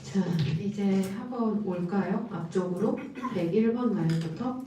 자, 이제 한번 올까요? 앞쪽으로 101번 라인부터.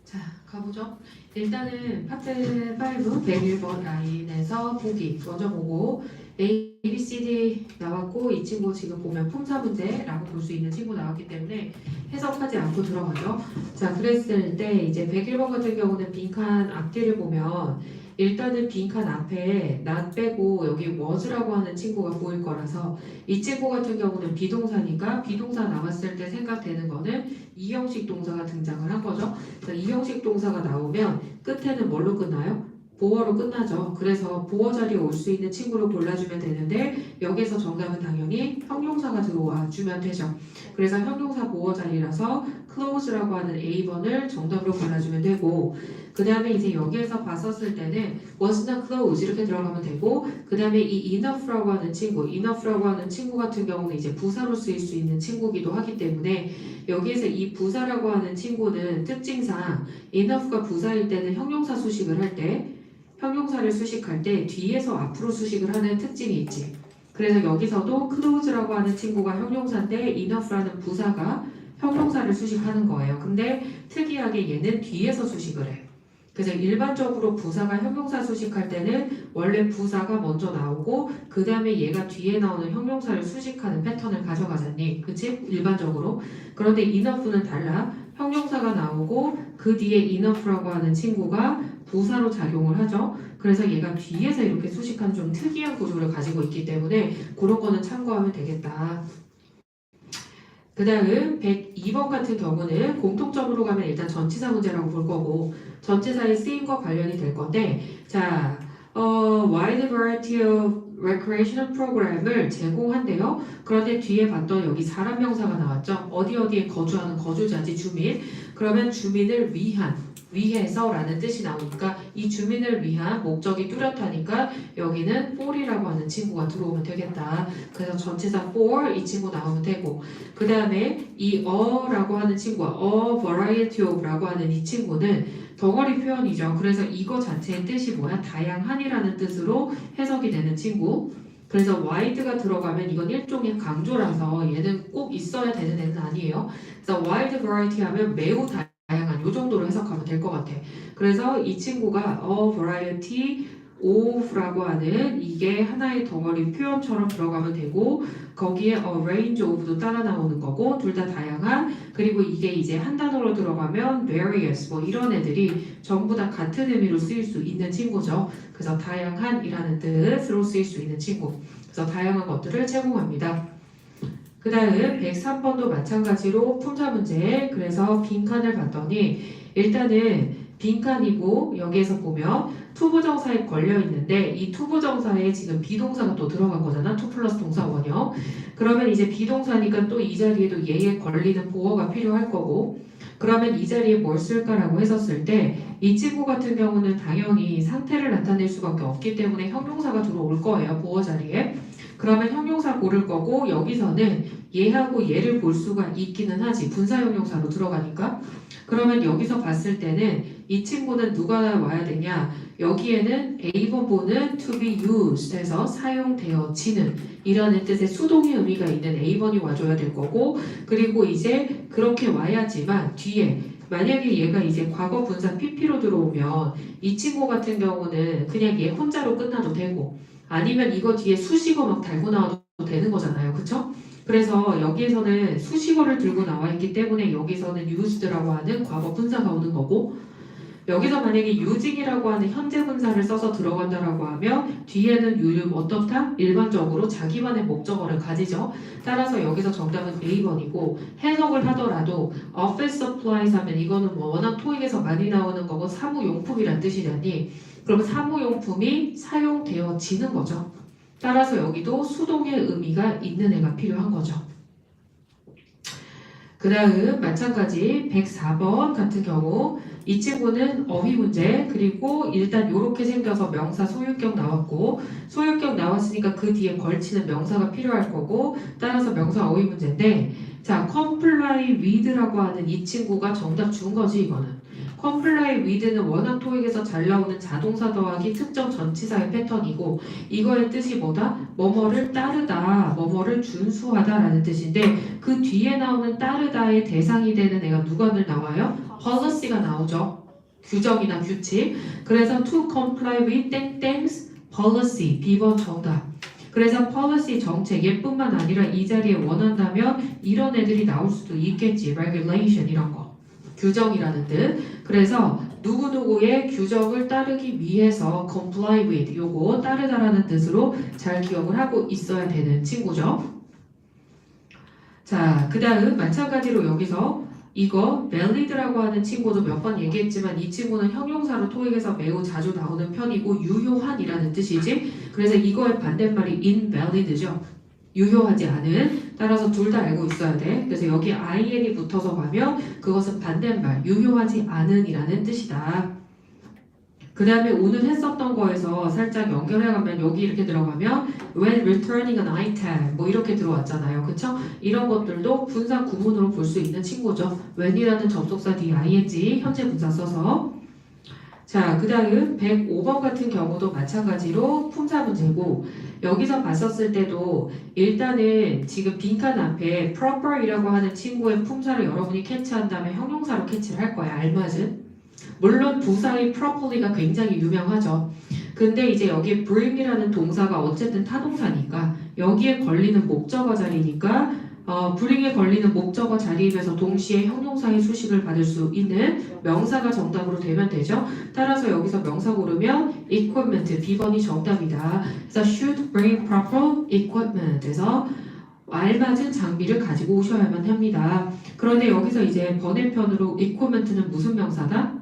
자, 가보죠. 일단은 파트 5 101번 라인에서 보기 먼저 보고 A, B, C, D 나왔고 이 친구 지금 보면 품사 문제라고 볼 수 있는 친구 나왔기 때문에 해석하지 않고 들어가죠. 자, 그랬을 때 이제 101번 같은 경우는 빈칸 앞뒤를 보면 일단은 빈칸 앞에 not 빼고 여기 was라고 하는 친구가 보일 거라서 이 친구 같은 경우는 비동사니까 비동사 나왔을 때 생각되는 거는 이형식 동사가 등장을 한 거죠. 자, 이형식 동사가 나오면 끝에는 뭘로 끝나요? 보어로 끝나죠. 그래서 보어 자리에 올 수 있는 친구를 골라주면 되는데 여기서 정답은 당연히 형용사가 들어와 주면 되죠. 그래서 형용사 보어 자리라서 close라고 하는 A번을 정답으로 골라주면 되고 그 다음에 이제 여기에서 봤었을 때는 was나 close 이렇게 들어가면 되고 그 다음에 이 enough라고 하는 친구 같은 경우는 이제 부사로 쓰일 수 있는 친구기도 하기 때문에 여기에서 이 부사라고 하는 친구는 특징상 enough가 부사일 때는 형용사 수식을 할 때 형용사를 수식할 때 뒤에서 앞으로 수식을 하는 특징이 있지. 그래서 여기서도 close라고 하는 친구가 형용사인데 enough라는 부사가 형용사를 수식하는 거예요. 근데 특이하게 얘는 뒤에서 수식을 해. 그래서 일반적으로 부사가 형용사 수식할 때는 원래 부사가 먼저 나오고 그 다음에 얘가 뒤에 나오는 형용사를 수식하는 패턴을 가져가잖니. 그치? 일반적으로. 그런데 enough는 달라. 형용사가 나오고 그 뒤에 enough라고 하는 친구가 부사로 작용을 하죠. 그래서 얘가 뒤에서 이렇게 수식하는 좀 특이한 구조를 가지고 있기 때문에 그런 거는 참고하면 되겠다. 그 다음 102번 같은 경우는 공통점으로 가면 일단 전치사 문제라고 볼 거고 전치사의 쓰임과 관련이 될 건데 자, wide variety of recreational program을 제공한대요. 그런데 뒤에 봤던 여기 사람 명사가 나왔죠. 어디에 거주하는 거주자지 주민. 그러면 주민을 위해서 라는 뜻이 나오니까 이 주민을 위한 목적이 뚜렷하니까 여기는 for이라고 하는 친구가 들어오면 되겠다. 그래서 전치사 for 이 친구 나오면 되고 그 다음에 이 a라고 하는 친구와 a variety of 라고 하는 이 친구는 덩어리 표현이죠. 그래서 이거 자체의 뜻이 뭐야? 다양한이라는 뜻으로 해석이 되는 친구. 그래서 wide가 들어가면 이건 일종의 강조라서 얘는 꼭 있어야 되는 애는 아니에요. 그래서 wide variety 하면 매우 다양한 이 정도로 해석하면 될 것 같아. 그래서 이 친구가 a variety of라고 하는 이게 하나의 덩어리 표현처럼 들어가면 되고 거기에 a range of도 따라 나오는 거고 둘 다 다양한 그리고 이게 이제 한 단어로 들어가면 various 뭐 이런 애들이 전부 다 같은 의미로 쓰일 수 있는 친구죠. 그래서 다양한이라는 뜻으로 쓰일 수 있는 친구. 그래서 다양한 것들을 제공합니다. 그 다음 103번도 마찬가지로 품사 문제. 그래서 빈칸을 봤더니 일단은 빈칸이고 여기에서 보면 투부정사에 걸려 있는데 이 투부정사에 지금 비동사가 또 들어간 거잖아. 투 플러스 동사 원형. 그러면 이제 비동사니까 또 이 자리에도 얘에 걸리는 보어가 필요할 거고 그러면 이 자리에 뭘 쓸까라고 했었을 때 이 친구 같은 경우는 당연히 상태를 나타낼 수밖에 없기 때문에 형용사가 들어올 거예요. 보어 자리에. 그러면 형용사 고를 거고 여기서는 얘하고 얘를 볼 수가 있기는 하지. 분사 형용사로 들어가니까. 그러면 여기서 봤을 때는 이 친구는 누가 와야 되냐? 여기에는 A번보는 to be used 해서 사용되어지는 이라는 뜻의 수동의 의미가 있는 A번이 와줘야 될 거고 그리고 이제 그렇게 와야지만 뒤에 만약에 얘가 이제 과거 분사 PP로 들어오면 이 친구 같은 경우는 그냥 얘 혼자로 끝나도 되고 아니면 이거 뒤에 수식어 막 달고 나와도 되는 거잖아요. 그쵸? 그래서 여기에서는 수식어를 들고 나와 있기 때문에 여기서는 used라고 하는 과거 분사가 오는 거고 여기서 만약에 using이라고 하는 현재 분사를 써서 들어간다라고 하면 뒤에는 어떻다? 일반적으로 자기만의 목적어를 가지죠. 따라서 여기서 정답은 A번이고 해석을 하더라도 office supplies 하면 이거는 뭐 워낙 토익에서 많이 나오는 거고 사무용품이란 뜻이잖니. 그러면 사무용품이 사용되어지는 거죠. 따라서 여기도 수동의 의미가 있는 애가 필요한 거죠. 그 다음 마찬가지 104번 같은 경우 이 친구는 어휘 문제 그리고 일단 이렇게 생겨서 명사 소유격 나왔고 소유격 나왔으니까 그 뒤에 걸치는 명사가 필요할 거고 따라서 명사 어휘 문제인데 자, comply with라고 하는 이 친구가 정답 준 거지 이거는. comply with는 워낙 토익에서 잘 나오는 자동사 더하기 특정 전치사의 패턴이고 이거의 뜻이 뭐다? 뭐뭐를 따르다, 뭐뭐를 준수하다라는 뜻인데 그 뒤에 나오는 따르다의 대상이 되는 애가 누가 나와요? policy가 나오죠. 규정이나 규칙. 그래서 to comply with 땡땡's policy B번 정답. 그래서 policy 정책 얘뿐만 아니라 이 자리에 원한다면 이런 애들이 나올 수도 있겠지. regulation 이런 거. 규정이라는 뜻. 그래서 누구누구의 규정을 따르기 위해서 comply with 요거 따르다라는 뜻으로 잘 기억을 하고 있어야 되는 친구죠. 자, 그 다음 마찬가지로 여기서 이거 valid라고 하는 친구도 몇 번 얘기했지만 이 친구는 형용사로 토익에서 매우 자주 나오는 편이고 유효한이라는 뜻이지. 그래서 이거의 반대말이 invalid죠. 유효하지 않은. 따라서 둘 다 알고 있어야 돼. 그래서 여기 in이 붙어서 가면 그것은 반대말 유효하지 않은이라는 뜻이다. 그 다음에 오늘 했었던 거에서 살짝 연결해가면 여기 이렇게 들어가면 when returning an item 뭐 이렇게 들어왔잖아요. 그쵸? 이런 것들도 분사 구문으로 볼 수 있는 친구죠. when이라는 접속사 뒤에 ing 현재 분사 써서. 자, 그 다음 105번 같은 경우도 마찬가지로 품사 문제고 여기서 봤었을 때도 일단은 지금 빈칸 앞에 proper이라고 하는 친구의 품사를 여러분이 캐치한다면 형용사로 캐치를 할 거야. 알맞은. 물론 부사의 properly가 굉장히 유명하죠. 근데 이제 여기 bring이라는 동사가 어쨌든 타동사니까 여기에 걸리는 목적어 자리니까 bring에 걸리는 목적어 자리임에서 동시에 형용사의 수식을 받을 수 있는 명사가 정답으로 되면 되죠. 따라서 여기서 명사 고르면 equipment B번이 정답이다. 그래서 should bring proper equipment 에서 알맞은 장비를 가지고 오셔야만 합니다. 그런데 여기서 이제 번외편으로 equipment는 무슨 명사다?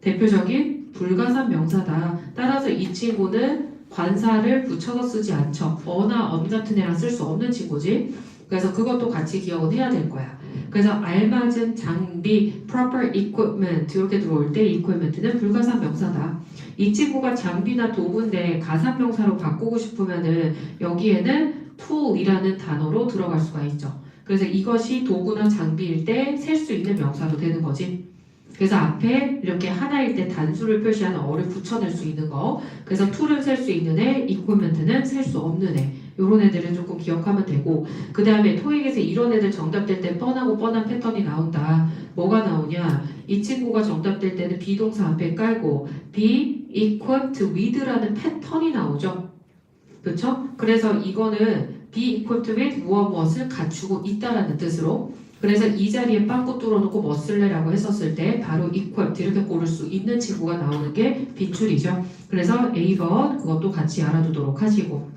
대표적인 불가산 명사다. 따라서 이 친구는 관사를 붙여서 쓰지 않죠. 어나 언 같은 애랑 쓸 수 없는 친구지. 그래서 그것도 같이 기억은 해야 될 거야. 그래서 알맞은 장비, proper equipment 이렇게 들어올 때 equipment는 불가산 명사다. 이 친구가 장비나 도구인데 가산 명사로 바꾸고 싶으면은 여기에는 tool이라는 단어로 들어갈 수가 있죠. 그래서 이것이 도구나 장비일 때 셀 수 있는 명사로 되는 거지. 그래서 앞에 이렇게 하나일 때 단수를 표시하는 어를 붙여낼 수 있는 거. 그래서 tool은 셀 수 있는 애, equipment는 셀 수 없는 애. 요런 애들은 조금 기억하면 되고 그 다음에 토익에서 이런 애들 정답될 때 뻔하고 뻔한 패턴이 나온다. 뭐가 나오냐? 이 친구가 정답될 때는 비동사 앞에 깔고 be equipped with라는 패턴이 나오죠. 그렇죠? 그래서 이거는 be equipped with 무엇을 갖추고 있다라는 뜻으로 그래서 이 자리에 빵꾸 뚫어놓고 뭐 쓸래라고 했었을 때 바로 equipped 이렇게 고를 수 있는 친구가 나오는 게 빈출이죠. 그래서 A번 그것도 같이 알아두도록 하시고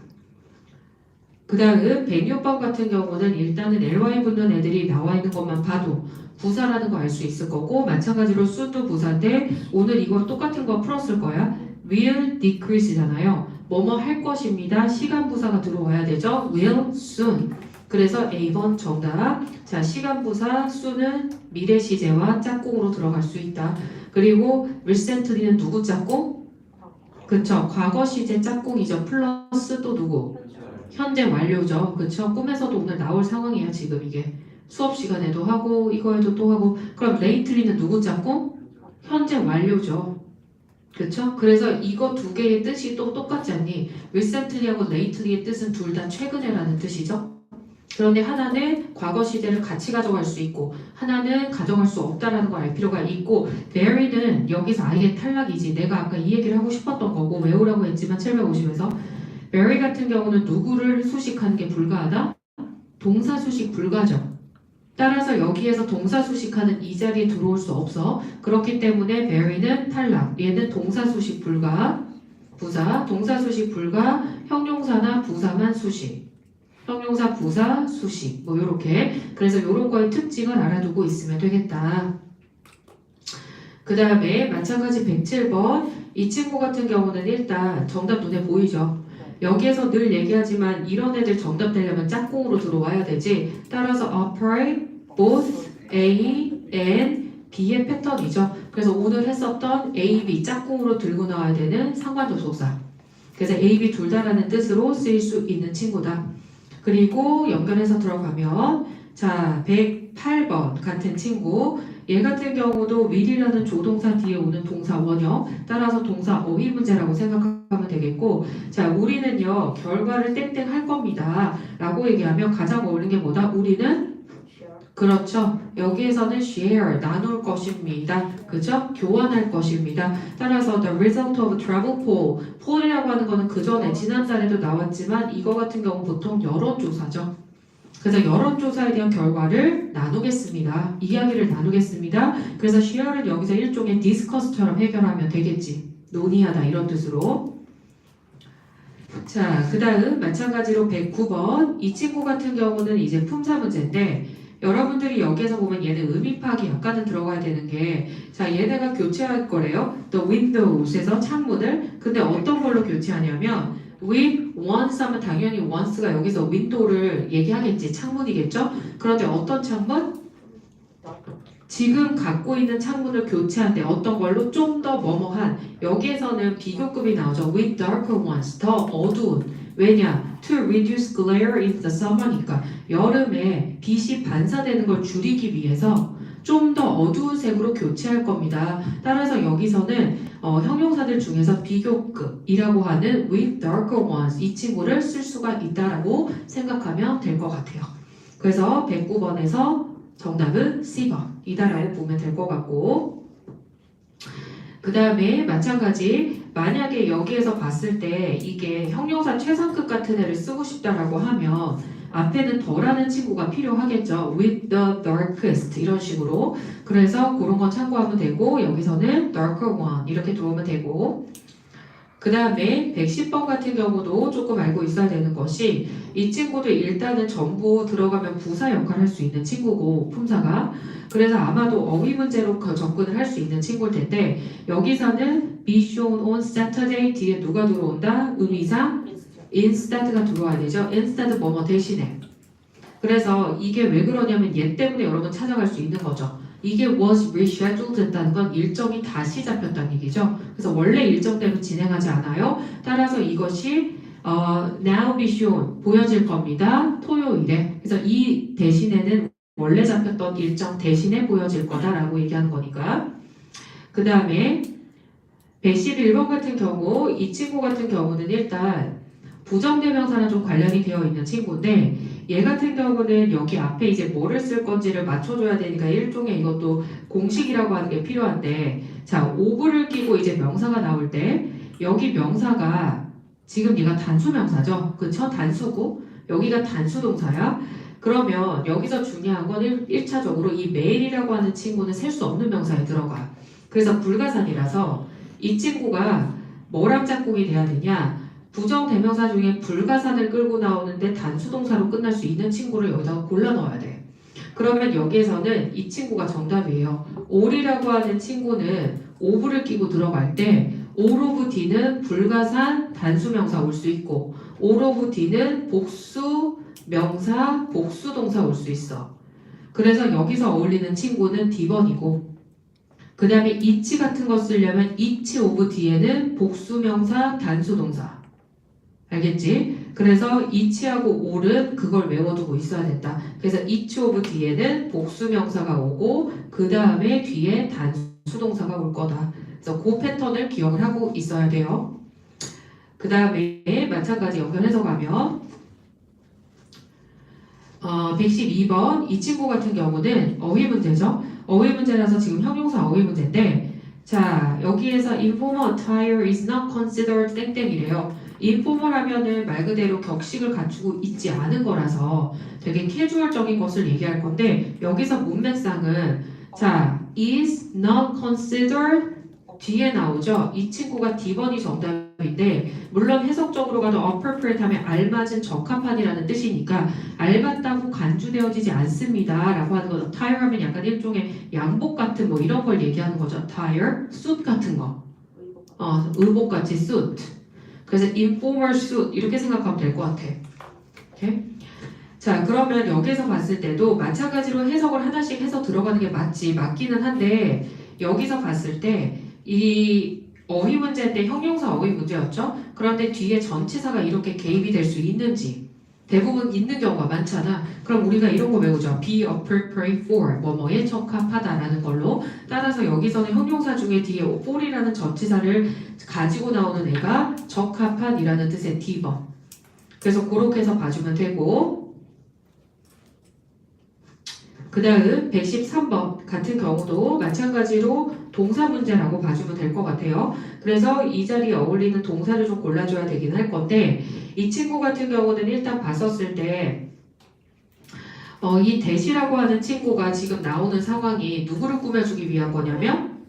그 다음 106번 같은 경우는 일단은 ly 붙는 애들이 나와 있는 것만 봐도 부사라는 거 알 수 있을 거고 마찬가지로 soon도 부사인데 오늘 이거 똑같은 거 풀었을 거야. will decrease잖아요. 뭐뭐 할 것입니다. 시간 부사가 들어와야 되죠. will soon. 그래서 A번 정답. 자, 시간 부사 soon은 미래 시제와 짝꿍으로 들어갈 수 있다. 그리고 recently는 누구 짝꿍? 그쵸. 과거 시제 짝꿍이죠. 플러스 또 누구? 현재 완료죠. 그쵸? 꿈에서도 오늘 나올 상황이야 지금 이게. 수업 시간에도 하고 이거에도 또 하고 그럼 lately는 누구 짝꿍? 현재 완료죠. 그쵸? 그래서 이거 두 개의 뜻이 또 똑같지 않니? recently하고 lately의 뜻은 둘 다 최근에라는 뜻이죠. 그런데 하나는 과거 시제를 같이 가져갈 수 있고 하나는 가져갈 수 없다라는 걸 알 필요가 있고 very는 여기서 아예 탈락이지. 내가 아까 이 얘기를 하고 싶었던 거고 외우라고 했지만 750에서 very 같은 경우는 누구를 수식하는 게 불가하다? 동사 수식 불가죠. 따라서 여기에서 동사 수식하는 이 자리에 들어올 수 없어. 그렇기 때문에 very는 탈락. 얘는 동사 수식 불가, 부사, 동사 수식 불가, 형용사나 부사만 수식. 형용사, 부사, 수식. 뭐 요렇게. 그래서 요런 거의 특징을 알아두고 있으면 되겠다. 그 다음에 마찬가지 107번. 이 친구 같은 경우는 일단 정답 눈에 보이죠. 여기에서 늘 얘기하지만 이런 애들 정답 되려면 짝꿍으로 들어와야 되지. 따라서 operate both A and B의 패턴이죠. 그래서 오늘 했었던 A, B 짝꿍으로 들고 나와야 되는 상관접속사. 그래서 A, B 둘 다라는 뜻으로 쓰일 수 있는 친구다. 그리고 연결해서 들어가면 자, 108번 같은 친구. 얘 같은 경우도 will이라는 조동사 뒤에 오는 동사 원형, 따라서 동사 어휘 문제라고 생각하면 되겠고, 자, 우리는요 결과를 땡땡 할 겁니다 라고 얘기하면 가장 어울리는 게 뭐다? 우리는 그렇죠. 여기에서는 share, 나눌 것입니다. 그죠? 교환할 것입니다. 따라서 the result of travel poll, poll이라고 하는 거는 그 전에 지난달에도 나왔지만 이거 같은 경우 보통 여론조사죠. 그래서 여론조사에 대한 결과를 나누겠습니다. 이야기를 나누겠습니다. 그래서 share는 여기서 일종의 discuss처럼 해결하면 되겠지. 논의하다 이런 뜻으로. 자, 그 다음 마찬가지로 109번. 이 친구 같은 경우는 이제 품사 문제인데 여러분들이 여기에서 보면 얘는 의미 파악이 약간은 들어가야 되는 게, 자, 얘네가 교체할 거래요. The windows에서 창문을. 근데 어떤 걸로 교체하냐면 with once 하면 당연히 once가 여기서 window를 얘기하겠지. 창문이겠죠? 그런데 어떤 창문? 지금 갖고 있는 창문을 교체한대. 어떤 걸로? 좀 더 뭐뭐한. 여기에서는 비교급이 나오죠. with darker ones. 더 어두운. 왜냐? To reduce glare in the summer니까 여름에 빛이 반사되는 걸 줄이기 위해서 좀 더 어두운 색으로 교체할 겁니다. 따라서 여기서는 형용사들 중에서 비교급이라고 하는 with darker ones 이 친구를 쓸 수가 있다라고 생각하면 될 것 같아요. 그래서 109번에서 정답은 C번이다라고 보면 될 것 같고, 그 다음에 마찬가지 만약에 여기에서 봤을 때 이게 형용사 최상급 같은 애를 쓰고 싶다라고 하면 앞에는 더라는 친구가 필요하겠죠. with the darkest 이런 식으로. 그래서 그런 건 참고하면 되고 여기서는 darker one 이렇게 들어오면 되고, 그 다음에 110번 같은 경우도 조금 알고 있어야 되는 것이 이 친구도 일단은 전부 들어가면 부사 역할을 할 수 있는 친구고 품사가, 그래서 아마도 어휘 문제로 접근을 할 수 있는 친구일 텐데 여기서는 be shown on Saturday 뒤에 누가 들어온다? 의미상 instead가 들어와야 되죠. instead 뭐뭐 대신에. 그래서 이게 왜 그러냐면 얘 때문에 여러분 찾아갈 수 있는 거죠. 이게 was rescheduled 했다는 건 일정이 다시 잡혔다는 얘기죠. 그래서 원래 일정대로 진행하지 않아요. 따라서 이것이 now be shown 보여질 겁니다. 토요일에. 그래서 이 대신에는 원래 잡혔던 일정 대신에 보여질 거다라고 얘기하는 거니까. 그 다음에 111번 같은 경우 이 친구 같은 경우는 일단 부정대명사랑 좀 관련이 되어 있는 친구인데 얘 같은 경우는 여기 앞에 이제 뭐를 쓸 건지를 맞춰줘야 되니까 일종의 이것도 공식이라고 하는 게 필요한데, 자, 오브를 끼고 이제 명사가 나올 때 여기 명사가 지금 얘가 단수명사죠. 그쵸? 단수고 여기가 단수동사야. 그러면 여기서 중요한 건 1차적으로 이 메일이라고 하는 친구는 셀 수 없는 명사에 들어가. 그래서 불가산이라서 이 친구가 뭐랑 짝꿍이 돼야 되냐? 부정대명사 중에 불가산을 끌고 나오는데 단수동사로 끝날 수 있는 친구를 여기다가 골라 넣어야 돼. 그러면 여기에서는 이 친구가 정답이에요. all이라고 하는 친구는 of를 끼고 들어갈 때 all of D는 불가산 단수명사 올 수 있고 all of D는 복수 명사 복수동사 올 수 있어. 그래서 여기서 어울리는 친구는 D번이고, 그 다음에 each 같은 거 쓰려면 each of D에는 복수명사 단수동사. 알겠지? 그래서 each하고 all은 그걸 외워두고 있어야 된다. 그래서 each of D에는 복수명사가 오고 그 다음에 뒤에 단수동사가 올 거다. 그래서 그 패턴을 기억을 하고 있어야 돼요. 그 다음에 마찬가지 연결해서 가면 112번 이 친구 같은 경우는 어휘 문제죠. 어휘 문제라서 지금 형용사 어휘 문제인데, 자, 여기에서 informal attire is not considered 땡땡이래요. 인포멀 하면은 말 그대로 격식을 갖추고 있지 않은 거라서 되게 캐주얼적인 것을 얘기할 건데 여기서 문맥상은 자, is not considered 뒤에 나오죠. 이 친구가 D번이 정답인데 물론 해석적으로 가도 appropriate 하면 알맞은 적합한이라는 뜻이니까 알맞다고 간주되어지지 않습니다 라고 하는 거. attire 하면 약간 일종의 양복 같은 뭐 이런 걸 얘기하는 거죠. attire, suit 같은 거. 의복같이 suit. 그래서 informal suit 이렇게 생각하면 될 것 같아. 오케이? 자, 그러면 여기서 봤을 때도 마찬가지로 해석을 하나씩 해서 들어가는 게 맞기는 한데 여기서 봤을 때 이 어휘 문제인데 형용사 어휘 문제였죠? 그런데 뒤에 전치사가 이렇게 개입이 될 수 있는지, 대부분 있는 경우가 많잖아. 그럼 우리가 이런 거 외우죠. be appropriate for 뭐뭐에 적합하다라는 걸로. 따라서 여기서는 형용사 중에 뒤에 for이라는 전치사를 가지고 나오는 애가 적합한이라는 뜻의 D번. 그래서 그렇게 해서 봐주면 되고, 그 다음 113번 같은 경우도 마찬가지로 동사 문제라고 봐주면 될 것 같아요. 그래서 이 자리에 어울리는 동사를 좀 골라줘야 되긴 할 건데, 이 친구 같은 경우는 일단 봤었을 때 이 대시라고 하는 친구가 지금 나오는 상황이 누구를 꾸며주기 위한 거냐면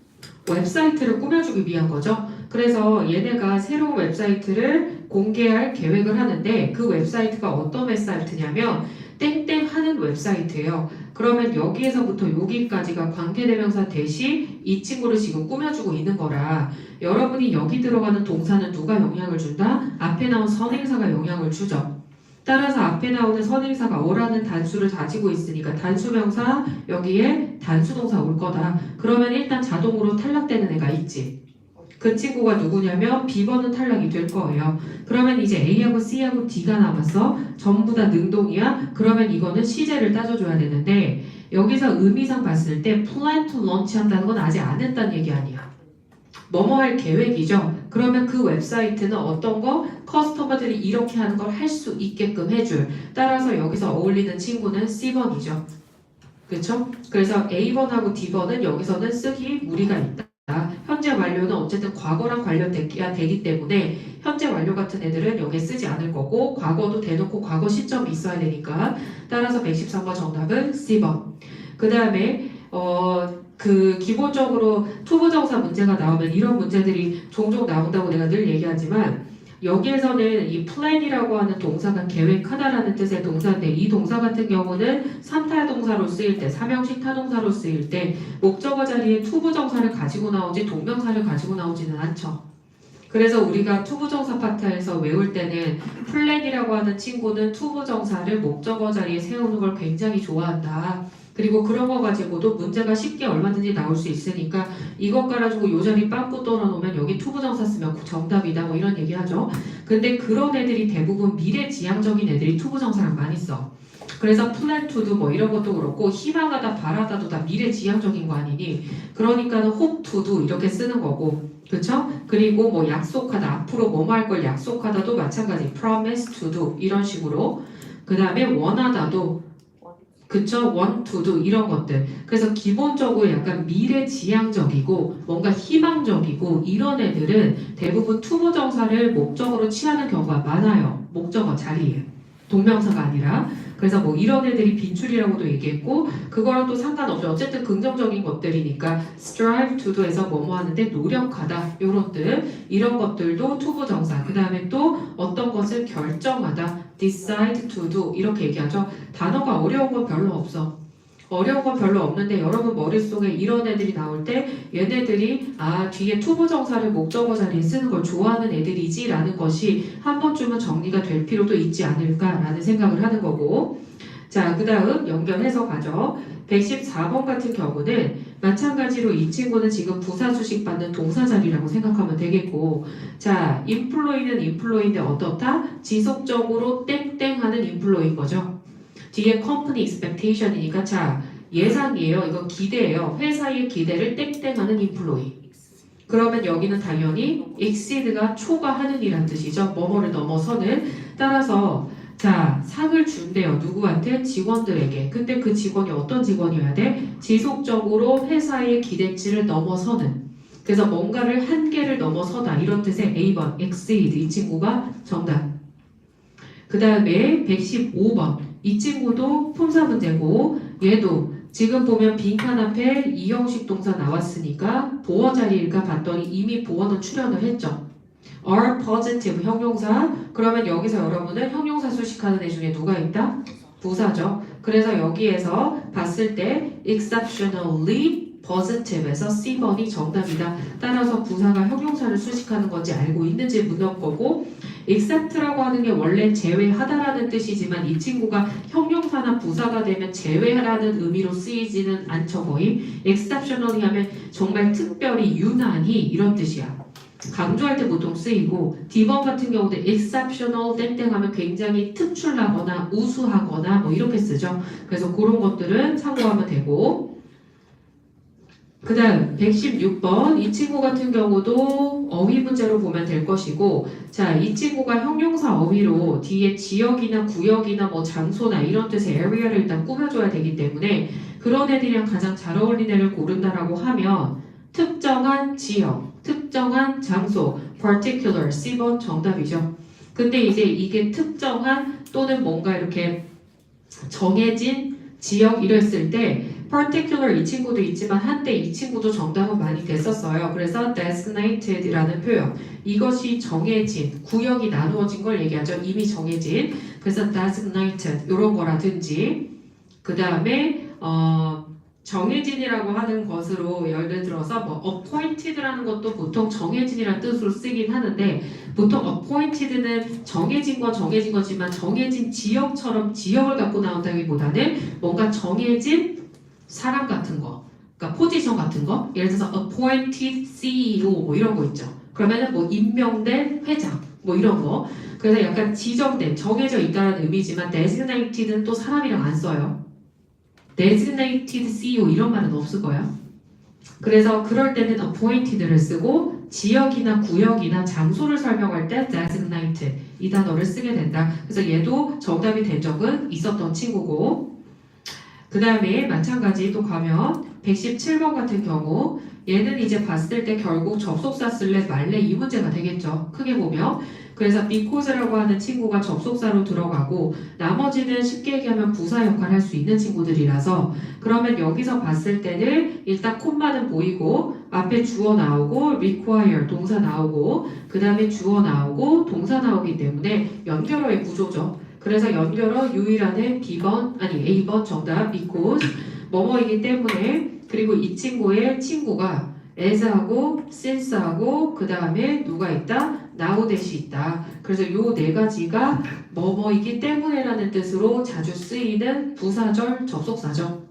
웹사이트를 꾸며주기 위한 거죠. 그래서 얘네가 새로운 웹사이트를 공개할 계획을 하는데 그 웹사이트가 어떤 웹사이트냐면 땡땡 하는 웹사이트예요. 그러면 여기에서부터 여기까지가 관계대명사 대시 이 친구를 지금 꾸며주고 있는 거라 여러분이 여기 들어가는 동사는 누가 영향을 준다? 앞에 나온 선행사가 영향을 주죠. 따라서 앞에 나오는 선행사가 어라는 단수를 가지고 있으니까 단수명사 여기에 단수동사 올 거다. 그러면 일단 자동으로 탈락되는 애가 있지. 그 친구가 누구냐면 B번은 탈락이 될 거예요. 그러면 이제 A하고 C하고 D가 남았어. 전부 다 능동이야. 그러면 이거는 시제를 따져줘야 되는데 여기서 의미상 봤을 때 plan to launch 한다는 건 아직 안 했다는 얘기 아니야. 뭐뭐 할 계획이죠. 그러면 그 웹사이트는 어떤 거? 커스터머들이 이렇게 하는 걸 할 수 있게끔 해줄. 따라서 여기서 어울리는 친구는 C번이죠. 그렇죠? 그래서 A번하고 D번은 여기서는 쓰기 무리가 있다. 현재 완료는 어쨌든 과거랑 관련되기 때문에 현재 완료 같은 애들은 여기에 쓰지 않을 거고 과거도 대놓고 과거 시점이 있어야 되니까 따라서 113번 정답은 C번. 그 다음에 기본적으로 투부정사 문제가 나오면 이런 문제들이 종종 나온다고 내가 늘 얘기하지만 여기에서는 이 plan이라고 하는 동사가 계획하다라는 뜻의 동사인데 이 동사 같은 경우는 3타동사로 쓰일 때, 3형식 타동사로 쓰일 때 목적어 자리에 투부정사를 가지고 나오지 동명사를 가지고 나오지는 않죠. 그래서 우리가 투부정사 파트에서 외울 때는 plan이라고 하는 친구는 투부정사를 목적어 자리에 세우는 걸 굉장히 좋아한다. 그리고 그런 거 가지고도 문제가 쉽게 얼마든지 나올 수 있으니까 이것 깔아주고 요 자리 빵꾸 떨어놓으면 여기 투부정사 쓰면 정답이다 뭐 이런 얘기 하죠. 근데 그런 애들이 대부분 미래지향적인 애들이 투부정사를 많이 써. 그래서 plan to도 뭐 이런 것도 그렇고 희망하다 바라다도 다 미래지향적인 거 아니니 그러니까는 hope to도 이렇게 쓰는 거고 그쵸? 그리고 뭐 약속하다 앞으로 뭐뭐 할 걸 약속하다도 마찬가지 promise to도 이런 식으로 그 다음에 원하다도 그쵸? want to도 이런 것들. 그래서 기본적으로 약간 미래지향적이고 뭔가 희망적이고 이런 애들은 대부분 투부정사를 목적으로 취하는 경우가 많아요. 목적어 자리에. 동명사가 아니라. 그래서 뭐 이런 애들이 빈출이라고도 얘기했고 그거랑 또 상관없죠. 어쨌든 긍정적인 것들이니까 strive to도 해서 뭐뭐 하는데 노력하다 요것들 이런 것들도 투부정사. 그 다음에 또 어떤 것을 결정하다 decide to do 이렇게 얘기하죠. 단어가 어려운 건 별로 없어. 어려운 건 별로 없는데 여러분 머릿속에 이런 애들이 나올 때 얘네들이 뒤에 투부정사를 목적어 자리에 쓰는 걸 좋아하는 애들이지 라는 것이 한 번쯤은 정리가 될 필요도 있지 않을까라는 생각을 하는 거고 자, 그 다음 연결해서 가죠. 114번 같은 경우는 마찬가지로 이 친구는 지금 부사수식 받는 동사 자리라고 생각하면 되겠고 자, employ는 employ인데 어떻다? 지속적으로 땡땡하는 employ인 거죠. 뒤에 company expectation이니까 자 예상이에요. 이건 기대예요. 회사의 기대를 땡땡하는 employee. 그러면 여기는 당연히 exceed가 초과하는 이란 뜻이죠. 뭐뭐를 넘어서는. 따라서 자 상을 준대요. 누구한테? 직원들에게. 근데 그 직원이 어떤 직원이어야 돼? 지속적으로 회사의 기대치를 넘어서는. 그래서 뭔가를 한계를 넘어서다 이런 뜻의 A번 exceed 이 친구가 정답. 그 다음에 115번 이 친구도 품사 문제고 얘도 지금 보면 빈칸 앞에 이형식 동사 나왔으니까 보어 자리일까 봤더니 이미 보어는 출연을 했죠. are positive 형용사 그러면 여기서 여러분은 형용사 수식하는 애 중에 누가 있다? 부사죠. 그래서 여기에서 봤을 때 exceptionally positive에서 C번이 정답이다. 따라서 부사가 형용사를 수식하는 건지 알고 있는지 묻는 거고 except라고 하는 게 원래 제외하다라는 뜻이지만 이 친구가 형용사나 부사가 되면 제외하라는 의미로 쓰이지는 않죠. 거의 exceptionally 하면 정말 특별히 유난히 이런 뜻이야. 강조할 때 보통 쓰이고 디번 같은 경우는 exceptional 땡땡 하면 굉장히 특출나거나 우수하거나 뭐 이렇게 쓰죠. 그래서 그런 것들은 참고하면 되고 그 다음 116번 이 친구 같은 경우도 어휘 문제로 보면 될 것이고 자, 이 친구가 형용사 어휘로 뒤에 지역이나 구역이나 뭐 장소나 이런 뜻의 area를 일단 꾸며줘야 되기 때문에 그런 애들이랑 가장 잘 어울리는 애를 고른다라고 하면 특정한 지역, 특정한 장소, particular, C번 정답이죠. 근데 이제 이게 특정한 또는 뭔가 이렇게 정해진 지역 이랬을 때 particular 이 친구도 있지만 한때 이 친구도 정답은 많이 됐었어요. 그래서 designated라는 표현 이것이 정해진 구역이 나누어진 걸 얘기하죠. 이미 정해진 그래서 designated 이런 거라든지 그 다음에 정해진이라고 하는 것으로 예를 들어서 뭐 appointed라는 것도 보통 정해진이라는 뜻으로 쓰긴 하는데 보통 appointed는 정해진 건 정해진 거지만 정해진 지역처럼 지역을 갖고 나온다기보다는 뭔가 정해진 사람 같은 거 그러니까 포지션 같은 거 예를 들어서 appointed CEO 뭐 이런 거 있죠. 그러면은 뭐 임명된 회장 뭐 이런 거 그래서 약간 지정된 정해져 있다는 의미지만 designated는 또 사람이랑 안 써요. designated CEO 이런 말은 없을 거야. 그래서 그럴 때는 appointed를 쓰고 지역이나 구역이나 장소를 설명할 때 designated 이 단어를 쓰게 된다. 그래서 얘도 정답이 된 적은 있었던 친구고 그 다음에 마찬가지 또 가면 117번 같은 경우 얘는 이제 봤을 때 결국 접속사 쓸래 말래 이 문제가 되겠죠. 크게 보면 그래서 because라고 하는 친구가 접속사로 들어가고 나머지는 쉽게 얘기하면 부사 역할을 할 수 있는 친구들이라서 그러면 여기서 봤을 때는 일단 콤마는 보이고 앞에 주어 나오고 require 동사 나오고 그 다음에 주어 나오고 동사 나오기 때문에 연결어의 구조죠. 그래서 연결어 유일한의 B번 아니 A번 정답 because 뭐뭐이기 때문에 그리고 이 친구의 친구가 as하고 since하고 그 다음에 누가 있다? now 대시 있다. 그래서 요 네 가지가 뭐뭐이기 때문에라는 뜻으로 자주 쓰이는 부사절 접속사죠.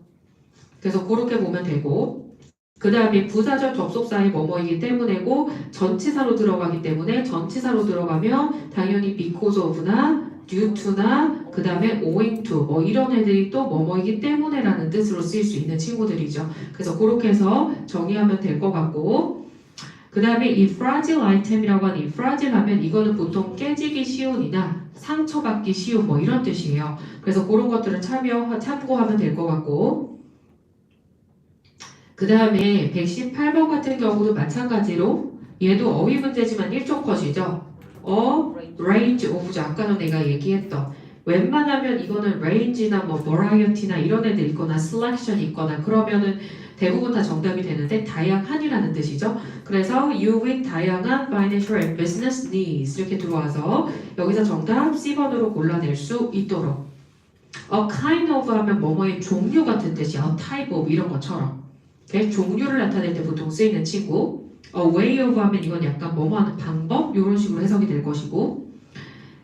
그래서 그렇게 보면 되고 그 다음에 부사절 접속사의 뭐뭐이기 때문에고 전치사로 들어가기 때문에 전치사로 들어가면 당연히 because of나 due to나 그 다음에 owing to 뭐 이런 애들이 또 뭐뭐이기 때문에라는 뜻으로 쓰일 수 있는 친구들이죠. 그래서 그렇게 해서 정의하면 될 것 같고 그 다음에 이 fragile item이라고 하는 이 fragile 하면 이거는 보통 깨지기 쉬운이나 상처받기 쉬운 뭐 이런 뜻이에요. 그래서 그런 것들은 참고하면 될 것 같고 그 다음에 118번 같은 경우도 마찬가지로 얘도 어휘 문제지만 일종 컷이죠. range of죠. 아까 전 내가 얘기했던 웬만하면 이거는 range나 뭐 variety나 이런 애들 있거나 selection 있거나 그러면은 대부분 다 정답이 되는데 다양한이라는 뜻이죠. 그래서 you with 다양한 financial and business needs 이렇게 들어와서 여기서 정답 C번으로 골라낼 수 있도록 a kind of 하면 뭐뭐의 종류 같은 뜻이야. a type of 이런 것처럼 종류를 나타낼 때 보통 쓰이는 친구 a way of 하면 이건 약간 뭐뭐 하는 방법 이런 식으로 해석이 될 것이고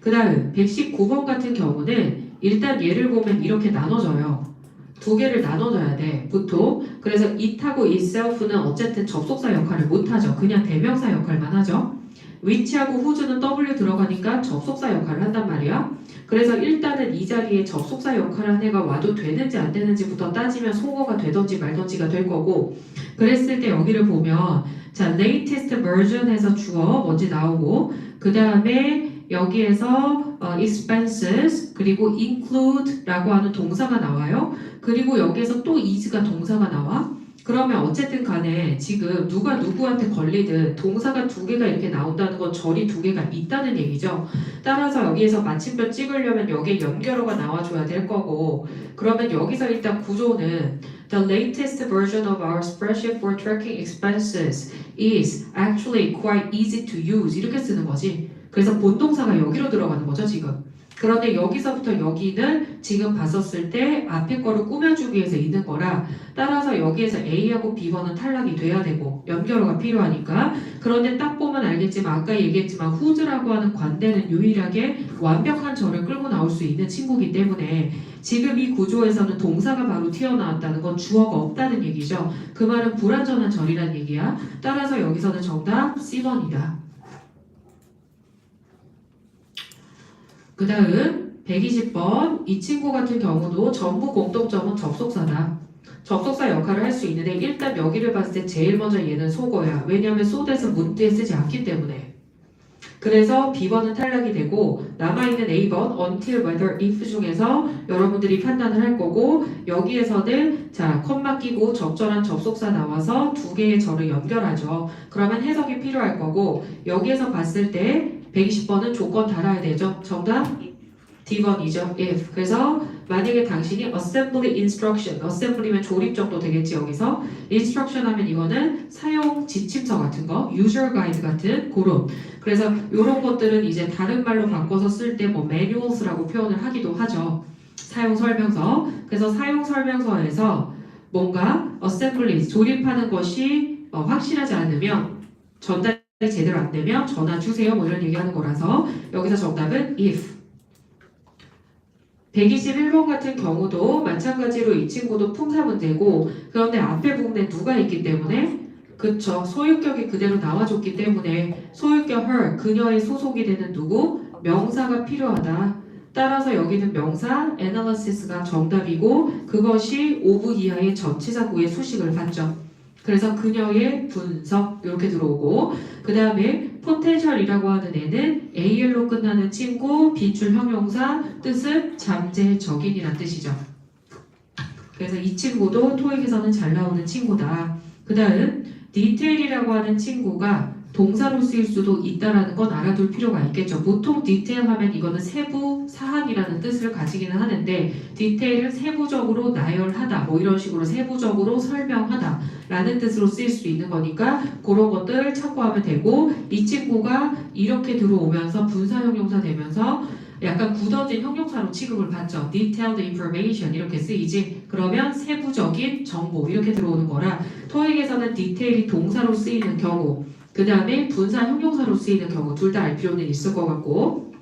그 다음 119번 같은 경우는 일단 얘를 보면 이렇게 나눠져요. 두 개를 나눠줘야 돼 보통. 그래서 it하고 itself는 어쨌든 접속사 역할을 못하죠. 그냥 대명사 역할만 하죠. which하고 whose는 w 들어가니까 접속사 역할을 한단 말이야. 그래서 일단은 이 자리에 접속사 역할을 한 애가 와도 되는지 안 되는지부터 따지면 속어가 되던지 말던지가 될 거고 그랬을 때 여기를 보면 자 latest version에서 주어 뭔지 나오고 그 다음에 여기에서 expenses 그리고 include라고 하는 동사가 나와요. 그리고 여기에서 또 is가 동사가 나와. 그러면 어쨌든 간에 지금 누가 누구한테 걸리든 동사가 두 개가 이렇게 나온다는 건 절이 두 개가 있다는 얘기죠. 따라서 여기에서 마침표 찍으려면 여기에 연결어가 나와줘야 될 거고 그러면 여기서 일단 구조는 The latest version of our spreadsheet for tracking expenses is actually quite easy to use 이렇게 쓰는 거지. 그래서 본동사가 여기로 들어가는 거죠 지금. 그런데 여기서부터 여기는 지금 봤었을 때 앞에 거를 꾸며주기 위해서 있는 거라 따라서 여기에서 A하고 B번은 탈락이 돼야 되고 연결어가 필요하니까 그런데 딱 보면 알겠지만 아까 얘기했지만 who's라고 하는 관대는 유일하게 완벽한 절을 끌고 나올 수 있는 친구이기 때문에 지금 이 구조에서는 동사가 바로 튀어나왔다는 건 주어가 없다는 얘기죠. 그 말은 불완전한 절이란 얘기야. 따라서 여기서는 정답 C번이다. 그 다음 120번 이 친구 같은 경우도 전부 공통점은 접속사다. 접속사 역할을 할 수 있는데 일단 여기를 봤을 때 제일 먼저 얘는 속어야. 왜냐하면 소대서 문제에 쓰지 않기 때문에. 그래서 B번은 탈락이 되고 남아있는 A번 until, whether, if 중에서 여러분들이 판단을 할 거고 여기에서는 자 컴마 끼고 적절한 접속사 나와서 두 개의 절을 연결하죠. 그러면 해석이 필요할 거고 여기에서 봤을 때 120번은 조건 달아야 되죠. 정답 D번이죠. if. 그래서 만약에 당신이 assembly instruction, assembly면 조립 정도 되겠지 여기서 instruction 하면 이거는 사용 지침서 같은 거, user guide 같은 그런. 그래서 이런 것들은 이제 다른 말로 바꿔서 쓸 때 뭐 manuals라고 표현을 하기도 하죠. 사용 설명서. 그래서 사용 설명서에서 뭔가 assembly 조립하는 것이 확실하지 않으면 전달이 제대로 안 되면 전화 주세요. 뭐 이런 얘기하는 거라서 여기서 정답은 if. 121번 같은 경우도 마찬가지로 이 친구도 품사 문제고 그런데 앞에 부분에 누가 있기 때문에 그쵸 소유격이 그대로 나와줬기 때문에 소유격 her 그녀의 소속이 되는 누구? 명사가 필요하다. 따라서 여기는 명사 analysis가 정답이고 그것이 of 이하의 전치사 구의 수식을 받죠. 그래서 그녀의 분석 이렇게 들어오고 그 다음에 potential이라고 하는 애는 AL로 끝나는 친구 비출 형용사 뜻은 잠재적인이란 뜻이죠. 그래서 이 친구도 토익에서는 잘 나오는 친구다. 그 다음 detail이라고 하는 친구가 동사로 쓰일 수도 있다라는 건 알아둘 필요가 있겠죠. 보통 디테일 하면 이거는 세부 사항이라는 뜻을 가지기는 하는데 디테일은 세부적으로 나열하다 뭐 이런 식으로 세부적으로 설명하다 라는 뜻으로 쓰일 수 있는 거니까 그런 것들 참고하면 되고 이 친구가 이렇게 들어오면서 분사 형용사 되면서 약간 굳어진 형용사로 취급을 받죠. detailed information 이렇게 쓰이지. 그러면 세부적인 정보 이렇게 들어오는 거라 토익에서는 디테일이 동사로 쓰이는 경우 그 다음에 분사 형용사로 쓰이는 경우 둘 다 알 필요는 있을 것 같고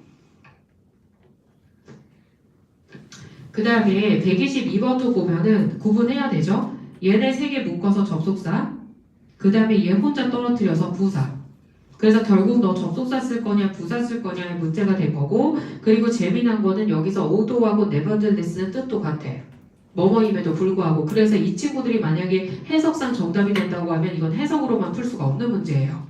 그 다음에 122번도 보면은 구분해야 되죠. 얘네 세 개 묶어서 접속사 그 다음에 얘 혼자 떨어뜨려서 부사 그래서 결국 너 접속사 쓸 거냐 부사 쓸 거냐의 문제가 될 거고 그리고 재미난 거는 여기서 althought하고 nevertheless는 뜻도 같아. 뭐뭐임에도 불구하고 그래서 이 친구들이 만약에 해석상 정답이 된다고 하면 이건 해석으로만 풀 수가 없는 문제예요.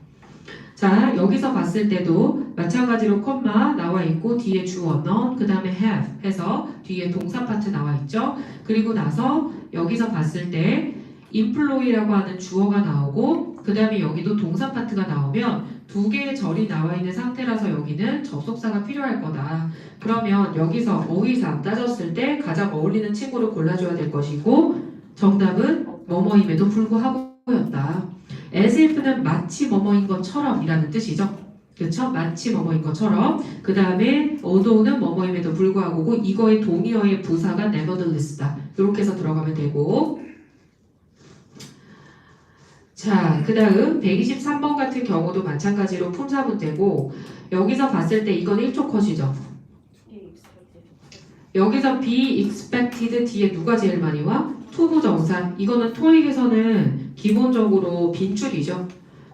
자 여기서 봤을 때도 마찬가지로 콤마 나와 있고 뒤에 주어 none 그 다음에 have 해서 뒤에 동사 파트 나와 있죠. 그리고 나서 여기서 봤을 때 employee라고 하는 주어가 나오고 그 다음에 여기도 동사 파트가 나오면 두 개의 절이 나와 있는 상태라서 여기는 접속사가 필요할 거다. 그러면 여기서 어휘상 따졌을 때 가장 어울리는 친구를 골라줘야 될 것이고 정답은 뭐뭐임에도 불구하고였다. as if는 마치 뭐뭐인 것처럼 이라는 뜻이죠. 그렇죠? 마치 뭐뭐인 것처럼 그 다음에 although는 뭐뭐임에도 불구하고고 이거의 동의어의 부사가 nevertheless다. 이렇게 해서 들어가면 되고 자, 그 다음 123번 같은 경우도 마찬가지로 품사 문제고 여기서 봤을 때 이건 1초 컷이죠. 여기서 be expected 뒤에 누가 제일 많이 와? 투부정사. 이거는 토익에서는 기본적으로 빈줄이죠.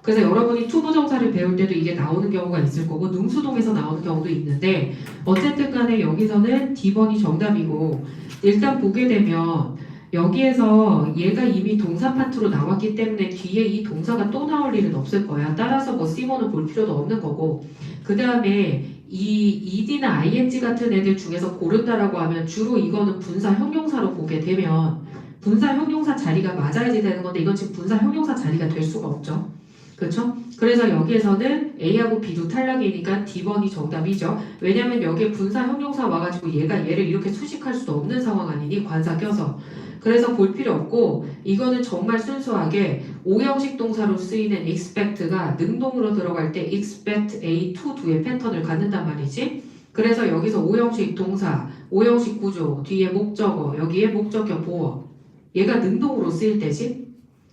그래서 여러분이 투부정사를 배울 때도 이게 나오는 경우가 있을 거고 능수동에서 나오는 경우도 있는데 어쨌든 간에 여기서는 D번이 정답이고 일단 보게 되면 여기에서 얘가 이미 동사 파트로 나왔기 때문에 뒤에 이 동사가 또 나올 일은 없을 거야. 따라서 뭐 C번을 볼 필요도 없는 거고 그 다음에 이 ed나 ing 같은 애들 중에서 고른다라고 하면 주로 이거는 분사 형용사로 보게 되면 분사 형용사 자리가 맞아야지 되는 건데 이건 지금 분사 형용사 자리가 될 수가 없죠. 그렇죠? 그래서 여기에서는 A하고 B도 탈락이니까 D번이 정답이죠. 왜냐면 여기에 분사 형용사 와가지고 얘가 얘를 이렇게 수식할 수도 없는 상황 아니니 관사 껴서 그래서 볼 필요 없고 이거는 정말 순수하게 오형식 동사로 쓰이는 expect가 능동으로 들어갈 때 expect A to do의 패턴을 갖는단 말이지. 그래서 여기서 5형식 동사, 5형식 구조, 뒤에 목적어, 여기에 목적격 보어. 얘가 능동으로 쓰일 때지.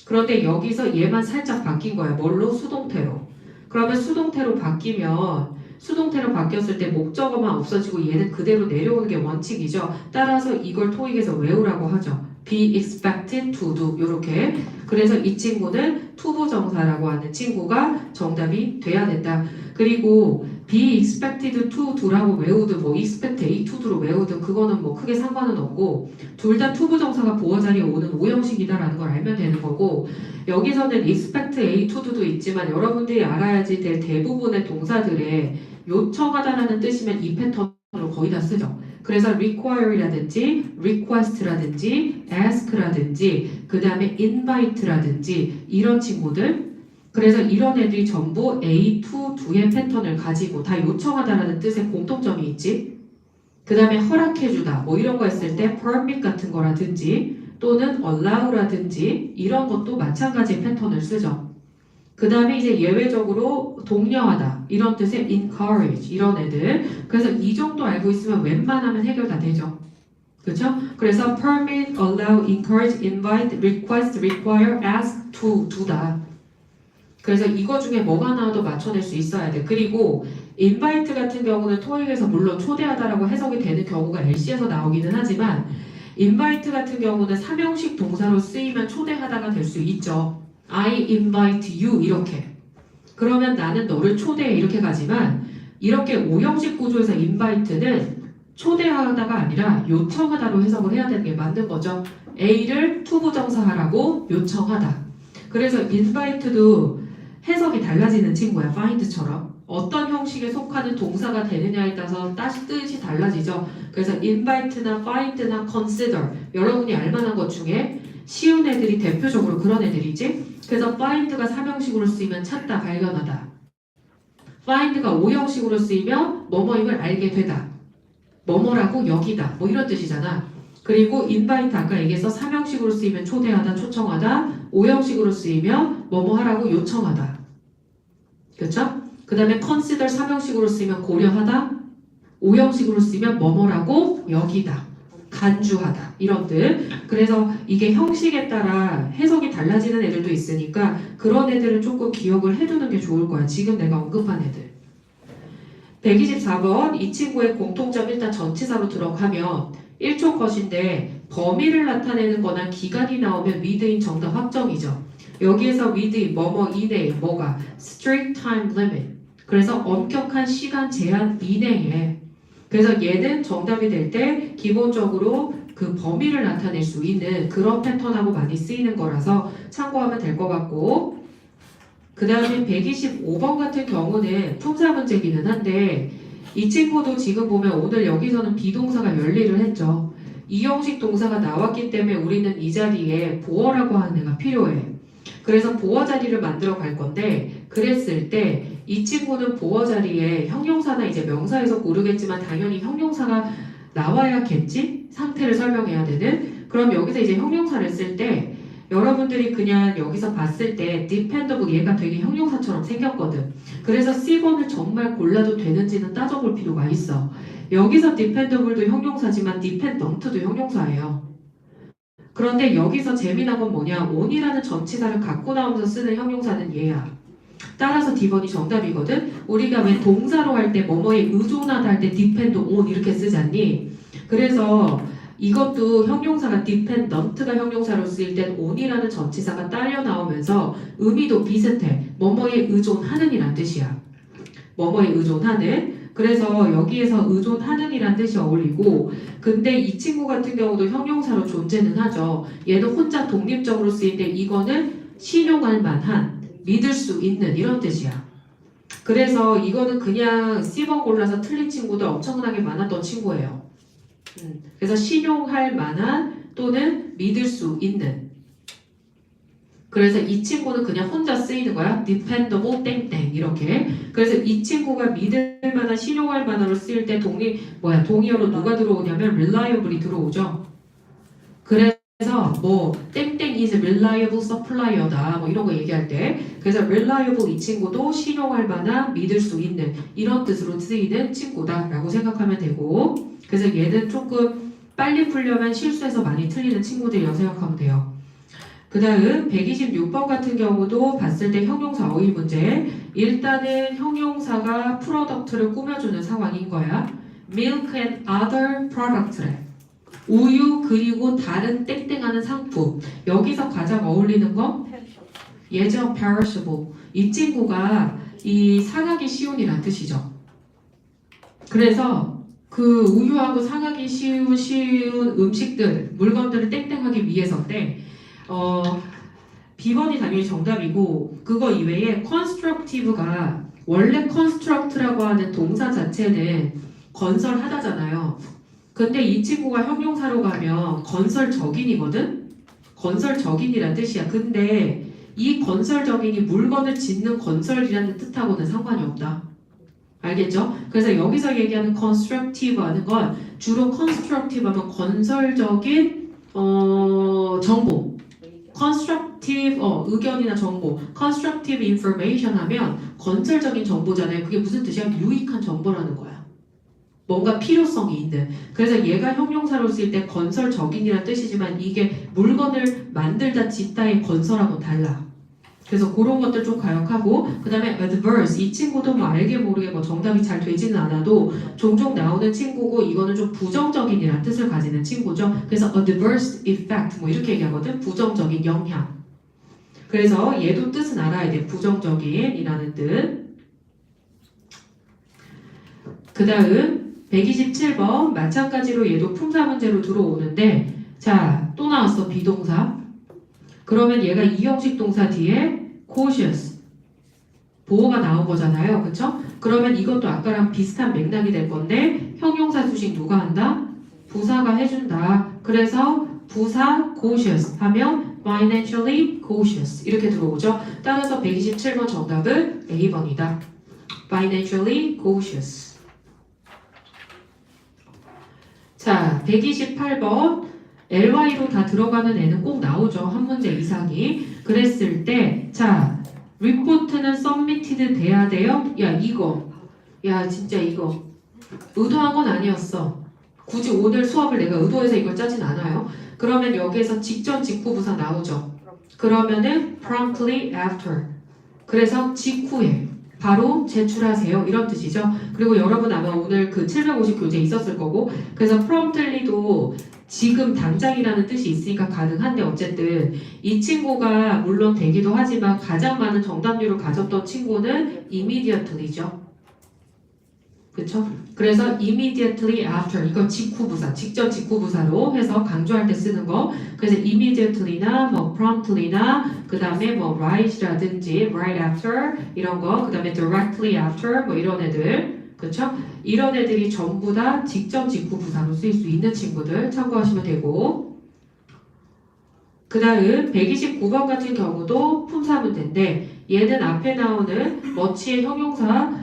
그런데 여기서 얘만 살짝 바뀐 거야. 뭘로? 수동태로. 그러면 수동태로 바뀌었을 때 목적어만 없어지고 얘는 그대로 내려오는 게 원칙이죠. 따라서 이걸 토익에서 외우라고 하죠. be expected to do 요렇게. 그래서 이 친구는 투부정사라고 하는 친구가 정답이 돼야 된다. 그리고 be expected to do라고 외우든 뭐 expect A to do로 외우든 그거는 뭐 크게 상관은 없고 둘 다 투부정사가 보어 자리에 오는 오형식이다라는 걸 알면 되는 거고 여기서는 expect A to do도 있지만 여러분들이 알아야지 될 대부분의 동사들의 요청하다라는 뜻이면 이 패턴으로 거의 다 쓰죠. 그래서 require라든지 request라든지 ask라든지 그 다음에 invite라든지 이런 친구들 그래서 이런 애들이 전부 A to do의 패턴을 가지고 다 요청하다라는 뜻의 공통점이 있지. 그 다음에 허락해주다 뭐 이런 거 했을 때 permit 같은 거라든지 또는 allow라든지 이런 것도 마찬가지의 패턴을 쓰죠. 그 다음에 이제 예외적으로 독려하다 이런 뜻의 encourage 이런 애들 그래서 이 정도 알고 있으면 웬만하면 해결 다 되죠. 그렇죠? 그래서 permit, allow, encourage, invite, request, require, ask, to, do다. 그래서 이거 중에 뭐가 나와도 맞춰낼 수 있어야 돼. 그리고 invite 같은 경우는 토익에서 물론 초대하다라고 해석이 되는 경우가 LC에서 나오기는 하지만 invite 같은 경우는 3형식 동사로 쓰이면 초대하다가 될 수 있죠. I invite you 이렇게. 그러면 나는 너를 초대해 이렇게 가지만 이렇게 5형식 구조에서 invite는 초대하다가 아니라 요청하다로 해석을 해야 되는 게 맞는 거죠. A를 투부정사하라고 요청하다. 그래서 invite도 해석이 달라지는 친구야. find처럼. 어떤 형식에 속하는 동사가 되느냐에 따라서 뜻이 달라지죠. 그래서 invite나 find나 consider 여러분이 알만한 것 중에 쉬운 애들이 대표적으로 그런 애들이지. 그래서 find가 3형식으로 쓰이면 찾다, 발견하다. find가 5형식으로 쓰이면 뭐뭐임을 알게 되다. 뭐뭐라고 여기다. 뭐 이런 뜻이잖아. 그리고 invite 아까 얘기해서 3형식으로 쓰이면 초대하다, 초청하다. 5형식으로 쓰이면 뭐뭐 하라고 요청하다. 그렇죠? 그 다음에 consider 3형식으로 쓰이면 고려하다. 5형식으로 쓰이면 뭐뭐라고 여기다. 간주하다. 이런 뜻. 그래서 이게 형식에 따라 해석이 달라지는 애들도 있으니까 그런 애들은 조금 기억을 해두는 게 좋을 거야. 지금 내가 언급한 애들. 124번 이 친구의 공통점 일단 전치사로 들어가면 1초 컷인데 범위를 나타내는 거나 기간이 나오면 within 정답 확정이죠. 여기에서 within 뭐뭐 이내에 뭐가 strict time limit 그래서 엄격한 시간 제한 이내에 그래서 얘는 정답이 될 때 기본적으로 그 범위를 나타낼 수 있는 그런 패턴하고 많이 쓰이는 거라서 참고하면 될 것 같고 그 다음에 125번 같은 경우는 품사 문제기는 한데 이 친구도 지금 보면 오늘 여기서는 비동사가 열일을 했죠. 이형식 동사가 나왔기 때문에 우리는 이 자리에 보어라고 하는 애가 필요해. 그래서 보어 자리를 만들어 갈 건데 그랬을 때 이 친구는 보어 자리에 형용사나 이제 명사에서 고르겠지만 당연히 형용사가 나와야겠지? 상태를 설명해야 되는. 그럼 여기서 이제 형용사를 쓸 때 여러분들이 그냥 여기서 봤을 때 dependable 얘가 되게 형용사처럼 생겼거든. 그래서 C번을 정말 골라도 되는지는 따져볼 필요가 있어. 여기서 dependable도 형용사지만 dependent도 형용사예요. 그런데 여기서 재미난 건 뭐냐? on이라는 전치사를 갖고 나오면서 쓰는 형용사는 얘야. 따라서 D번이 정답이거든. 우리가 왜 동사로 할 때 뭐뭐에 의존하다 할 때 depend on 이렇게 쓰잖니? 그래서 이것도 형용사가 dependent가 형용사로 쓰일 땐 on이라는 전치사가 딸려 나오면서 의미도 비슷해. 뭐뭐에 의존하는 이란 뜻이야. 뭐뭐에 의존하는. 그래서 여기에서 의존하는 이란 뜻이 어울리고 근데 이 친구 같은 경우도 형용사로 존재는 하죠. 얘는 혼자 독립적으로 쓰일 때 이거는 신용할 만한 믿을 수 있는 이런 뜻이야. 그래서 이거는 그냥 C번 골라서 틀린 친구들 엄청나게 많았던 친구예요. 그래서 신용할 만한 또는 믿을 수 있는. 그래서 이 친구는 그냥 혼자 쓰이는 거야. dependable 땡땡 이렇게. 그래서 이 친구가 믿을 만한 신용할 만한으로 쓰일 때 동의어로 누가 들어오냐면 reliable이 들어오죠. 그래서 뭐 땡땡 is reliable supplier다 뭐 이런 거 얘기할 때 그래서 reliable 이 친구도 신용할 만한 믿을 수 있는 이런 뜻으로 쓰이는 친구다라고 생각하면 되고 그래서 얘는 조금 빨리 풀려면 실수해서 많이 틀리는 친구들이라고 생각하면 돼요. 그 다음 126번 같은 경우도 봤을 때 형용사 어휘 문제 일단은 형용사가 프로덕트를 꾸며주는 상황인 거야. milk and other product래. 우유 그리고 다른 땡땡하는 상품 여기서 가장 어울리는 거 예전 perishable 이 친구가 이 상하기 쉬운이란 뜻이죠. 그래서 그 우유하고 상하기 쉬운 음식들 물건들을 땡땡하기 위해서인데 B번이 당연히 정답이고 그거 이외에 constructive가 원래 construct라고 하는 동사 자체는 건설하다잖아요. 근데 이 친구가 형용사로 가면 건설적인이거든? 건설적인이란 뜻이야. 근데 이 건설적인이 물건을 짓는 건설이라는 뜻하고는 상관이 없다. 알겠죠? 그래서 여기서 얘기하는 constructive 하는 건 주로 constructive 하면 건설적인 정보 constructive 의견이나 정보 constructive information 하면 건설적인 정보잖아요. 그게 무슨 뜻이야? 유익한 정보라는 거야. 뭔가 필요성이 있는. 그래서 얘가 형용사로 쓰일 때 건설적인이라는 뜻이지만 이게 물건을 만들다 짓다의 건설하고 달라. 그래서 그런 것들 좀 가역하고 그 다음에 adverse 이 친구도 뭐 알게 모르게 뭐 정답이 잘 되지는 않아도 종종 나오는 친구고 이거는 좀 부정적인이라는 뜻을 가지는 친구죠. 그래서 adverse effect 뭐 이렇게 얘기하거든. 부정적인 영향. 그래서 얘도 뜻은 알아야 돼. 부정적인이라는 뜻. 그 다음 127번 마찬가지로 얘도 품사 문제로 들어오는데 자 또 나왔어 비동사. 그러면 얘가 이형식 동사 뒤에 cautious 보호가 나온 거잖아요. 그쵸? 그러면 이것도 아까랑 비슷한 맥락이 될 건데 형용사 수식 누가 한다? 부사가 해준다. 그래서 부사 cautious 하면 financially cautious 이렇게 들어오죠. 따라서 127번 정답은 A번이다. financially cautious. 자 128번 LY로 다 들어가는 애는 꼭 나오죠. 한 문제 이상이. 그랬을 때, 자, 리포트는 submitted 돼야 돼요? 야, 이거. 야, 진짜 이거. 의도한 건 아니었어. 굳이 오늘 수업을 내가 의도해서 이걸 짜진 않아요. 그러면 여기에서 직전 직후 부사 나오죠. 그러면은 promptly after. 그래서 직후에. 바로 제출하세요. 이런 뜻이죠. 그리고 여러분 아마 오늘 그 750 교재 있었을 거고 그래서 promptly도 지금 당장이라는 뜻이 있으니까 가능한데 어쨌든 이 친구가 물론 되기도 하지만 가장 많은 정답률을 가졌던 친구는 immediately죠. 그쵸? 그래서 immediately after 이거 직후부사, 직전 직후부사로 해서 강조할 때 쓰는 거. 그래서 immediately나 뭐 promptly나 그 다음에 뭐 right라든지 right after 이런 거, 그 다음에 directly after 뭐 이런 애들. 그쵸? 이런 애들이 전부 다 직전 직후부사로 쓰일 수 있는 친구들 참고하시면 되고 그 다음 129번 같은 경우도 품사 문제인데 얘는 앞에 나오는 much의 형용사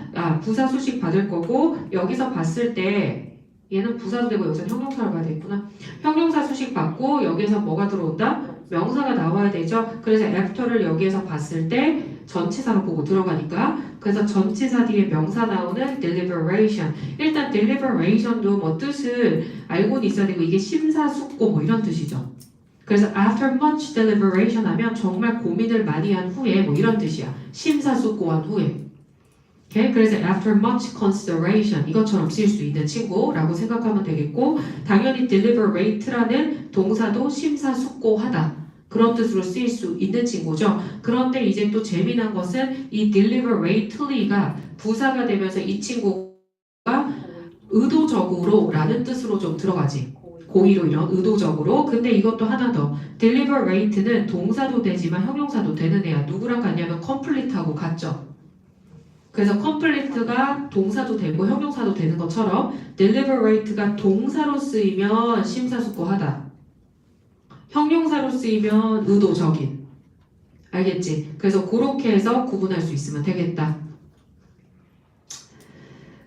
부사 수식 받을 거고 여기서 봤을 때 얘는 부사도 되고 여기서 형용사를 봐야 되겠구나. 형용사 수식 받고 여기에서 뭐가 들어온다? 명사가 나와야 되죠. 그래서 after를 여기에서 봤을 때 전치사로 보고 들어가니까 그래서 전치사 뒤에 명사 나오는 deliberation. 일단 deliberation도 뭐 뜻을 알고는 있어야 되고 이게 심사숙고 뭐 이런 뜻이죠. 그래서 after much deliberation 하면 정말 고민을 많이 한 후에 뭐 이런 뜻이야. 심사숙고한 후에. Okay? 그래서 after much consideration 이것처럼 쓸 수 있는 친구라고 생각하면 되겠고 당연히 deliberate라는 동사도 심사숙고하다. 그런 뜻으로 쓰일 수 있는 친구죠. 그런데 이제 또 재미난 것은 이 deliberately가 부사가 되면서 이 친구가 의도적으로 라는 뜻으로 좀 들어가지. 고의로 이런 의도적으로. 근데 이것도 하나 더. deliberate는 동사도 되지만 형용사도 되는 애야. 누구랑 같냐면 complete하고 같죠. 그래서 complete가 동사도 되고 형용사도 되는 것처럼 deliberate가 동사로 쓰이면 심사숙고하다. 형용사로 쓰이면 의도적인. 알겠지? 그래서 그렇게 해서 구분할 수 있으면 되겠다.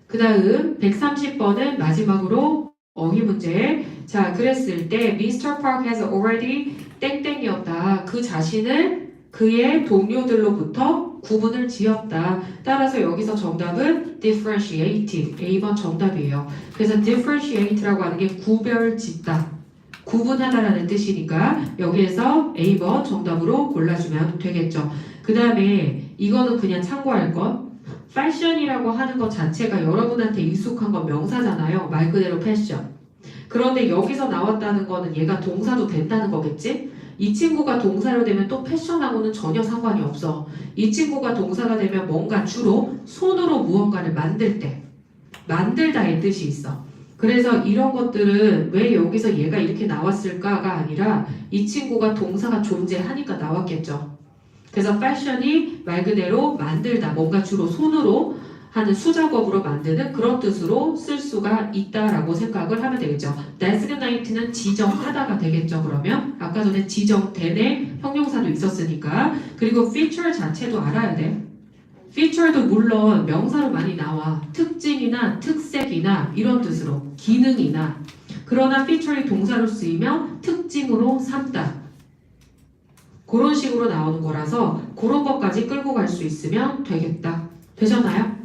그 다음 130번은 마지막으로 어휘 문제. 자, 그랬을 때 Mr. Park has already 땡땡이었다. 그 자신을 그의 동료들로부터 구분을 지었다. 따라서 여기서 정답은 differentiate. A번 정답이에요. 그래서 differentiate라고 하는 게 구별짓다. 구분하다라는 뜻이니까 여기에서 A번 정답으로 골라주면 되겠죠. 그 다음에 이거는 그냥 참고할 것. 패션이라고 하는 것 자체가 여러분한테 익숙한 건 명사잖아요. 말 그대로 패션. 그런데 여기서 나왔다는 거는 얘가 동사도 된다는 거겠지? 이 친구가 동사로 되면 또 패션하고는 전혀 상관이 없어. 이 친구가 동사가 되면 뭔가 주로 손으로 무언가를 만들 때 만들다의 뜻이 있어. 그래서 이런 것들은 왜 여기서 얘가 이렇게 나왔을까가 아니라 이 친구가 동사가 존재하니까 나왔겠죠. 그래서 패션이 말 그대로 만들다, 뭔가 주로 손으로 하는 수작업으로 만드는 그런 뜻으로 쓸 수가 있다라고 생각을 하면 되겠죠. designate는 지정하다가 되겠죠. 그러면 아까 전에 지정된의 형용사도 있었으니까. 그리고 feature 자체도 알아야 돼. feature도 물론 명사로 많이 나와. 특징이나 특색이나 이런 뜻으로 기능이나. 그러나 feature이 동사로 쓰이면 특징으로 삼다. 그런 식으로 나오는 거라서 그런 것까지 끌고 갈 수 있으면 되겠다. 되셨나요?